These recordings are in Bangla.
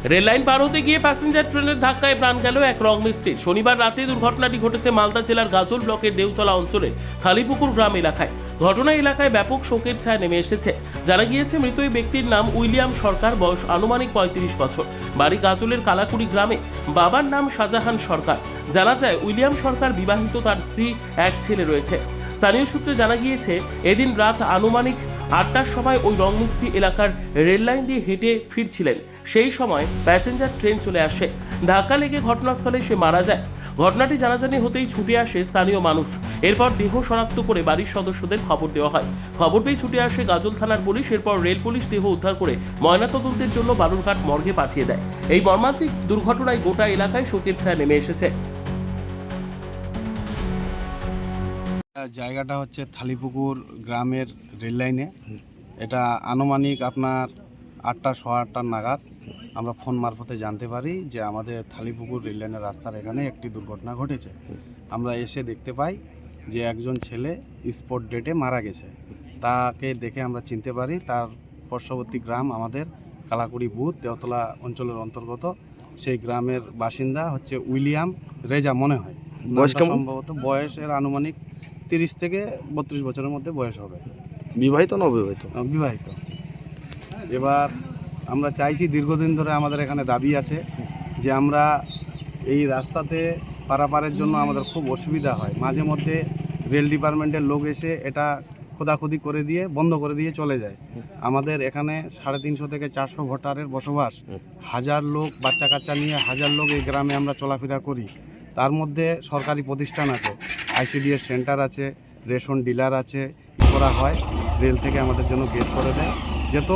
রেললাইন পার হতে গিয়ে প্যাসেঞ্জার ট্রেনের ধাক্কায় প্রাণ গেল এক রং মিস্ত্রির। শনিবার রাতে দুর্ঘটনাটি ঘটেছে মালদা জেলার গাজল ব্লকের দেউতলা অঞ্চলের খালিপুকুর গ্রাম এলাকায়। ঘটনা এলাকায় ব্যাপক শোকের ছায়া নেমে এসেছে। জানা গিয়েছে মৃত ওই ব্যক্তির নাম উইলিয়াম সরকার, বয়স আনুমানিক ৩৫ বছর, বাড়ি গাজলের কালাকুড়ি গ্রামে। বাবার নাম শাহজাহান সরকার। জানা যায় উইলিয়াম সরকার বিবাহিত, তার স্ত্রী, এক ছেলে রয়েছে। স্থানীয় সূত্রে জানা গিয়েছে এদিন রাত আনুমানিক ৮টার সময় ওই রংমিস্ত্রি এলাকার রেল লাইন দিয়ে হেঁটে ফিরছিলেন। সেই সময় প্যাসেঞ্জার ট্রেন চলে আসে, ধাক্কা লেগে ঘটনাস্থলে সে মারা যায়। ঘটনাটি জানাজানি হতেই ছুটে আসে স্থানীয় মানুষ। এরপর দেহ শনাক্ত করে বাড়ির সদস্যদের খবর দেওয়া হয়। খবর পেয়ে ছুটে আসে গাজল থানার পুলিশ। এরপর রেল পুলিশ দেহ উদ্ধার করে ময়নাতদন্তের জন্য বালুরঘাট মর্গে পাঠিয়ে দেয়। এই মর্মান্তিক দুর্ঘটনায় গোটা এলাকায় শোকের ছায়া নেমে এসেছে। জায়গাটা হচ্ছে থালিপুকুর গ্রামের রেল লাইনে। এটা আনুমানিক আপনার ৮টা ৮:15 নাগাদ আমরা ফোন মারফতে জানতে পারি যে আমাদের থালিপুকুর রেল লাইনের রাস্তার এখানে একটি দুর্ঘটনা ঘটেছে। আমরা এসে দেখতে পাই যে একজন ছেলে স্পট ডেটে মারা গেছে। তাকে দেখে আমরা চিনতে পারি তার পার্শ্ববর্তী গ্রাম আমাদের কালাকুড়ি বুথ দেওতলা অঞ্চলের অন্তর্গত। সেই গ্রামের বাসিন্দা হচ্ছে উইলিয়াম রেজা মনে হয়। বয়স কেমন? সম্ভবত বয়সের আনুমানিক 30 থেকে 32 বছরের মধ্যে বয়স হবে। বিবাহিত না অবিবাহিত? বিবাহিত। এবার আমরা চাইছি, দীর্ঘদিন ধরে আমাদের এখানে দাবি আছে যে আমরা এই রাস্তাতে পারাপারের জন্য আমাদের খুব অসুবিধা হয়। মাঝে মধ্যে রেল ডিপার্টমেন্টের লোক এসে এটা খোদাখুদি করে দিয়ে বন্ধ করে দিয়ে চলে যায়। আমাদের এখানে 350 থেকে 400 ভোটারের বসবাস। 1000 লোক বাচ্চা কাচ্চা নিয়ে 1000 লোক এই গ্রামে আমরা চলাফেরা করি। তার মধ্যে সরকারি প্রতিষ্ঠান আছে, ICDS সেন্টার আছে, রেশন ডিলার আছে, করা হয়। রেল থেকে আমাদের জন্য গেট করে দেয়, যত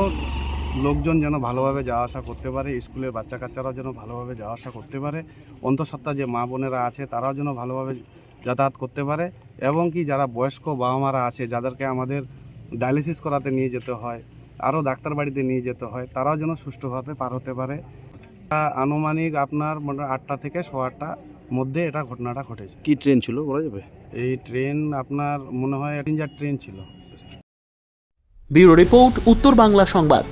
লোকজন যেন ভালোভাবে যাওয়া আসা করতে পারে, স্কুলের বাচ্চা কাচ্চারাও যেন ভালোভাবে যাওয়া আসা করতে পারে, অন্তঃসত্ত্বা যে মা বোনেরা আছে তারাও যেন ভালোভাবে যাতায়াত করতে পারে, এবং কি যারা বয়স্ক বাবা মারা আছে যাদেরকে আমাদের ডায়ালিসিস করাতে নিয়ে যেতে হয়, আরও ডাক্তার বাড়িতে নিয়ে যেতে হয়, তারাও যেন সুষ্ঠুভাবে পার হতে পারে। আনুমানিক আপনার 8টা থেকে 8:15 মধ্যে এটা ঘটনাটা ঘটেছে। কি ট্রেন ছিল বলা যাবে? এই ট্রেন আপনার মনে হয় প্যাসেঞ্জার ট্রেন ছিল। ব্যুরো রিপোর্ট, উত্তর বাংলা সংবাদ।